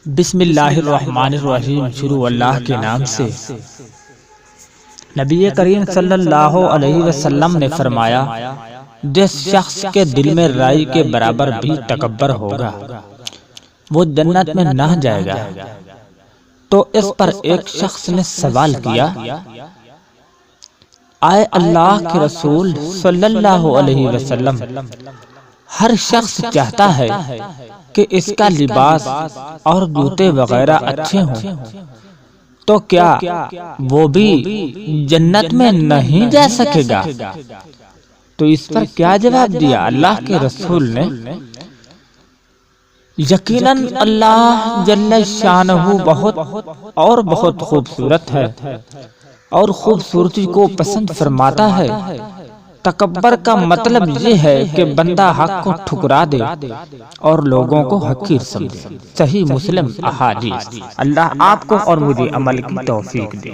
بسم اللہ الرحمن الرحیم۔ شروع اللہ کے نام سے۔ نبی کریم صلی اللہ علیہ وسلم نے فرمایا، جس شخص کے دل میں رائی کے برابر بھی تکبر ہوگا وہ جنت میں نہ جائے گا۔ تو اس پر ایک شخص نے سوال کیا، آئے اللہ کے رسول صلی اللہ علیہ وسلم، ہر شخص چاہتا ہے کہ اس کا لباس اور جوتے وغیرہ اچھے ہوں، تو کیا وہ بھی جنت میں نہیں جا سکے گا؟ تو اس پر کیا جواب دیا اللہ کے رسول نے؟ یقیناً اللہ جل شانہ بہت خوبصورت ہے اور خوبصورتی کو پسند فرماتا ہے۔ تکبر کا مطلب یہ ہے کہ بندہ حق کو ٹھکرا دے اور لوگوں کو حقیر سمجھے۔ صحیح مسلم احادیث۔ اللہ آپ کو اور مجھے عمل کی توفیق دے۔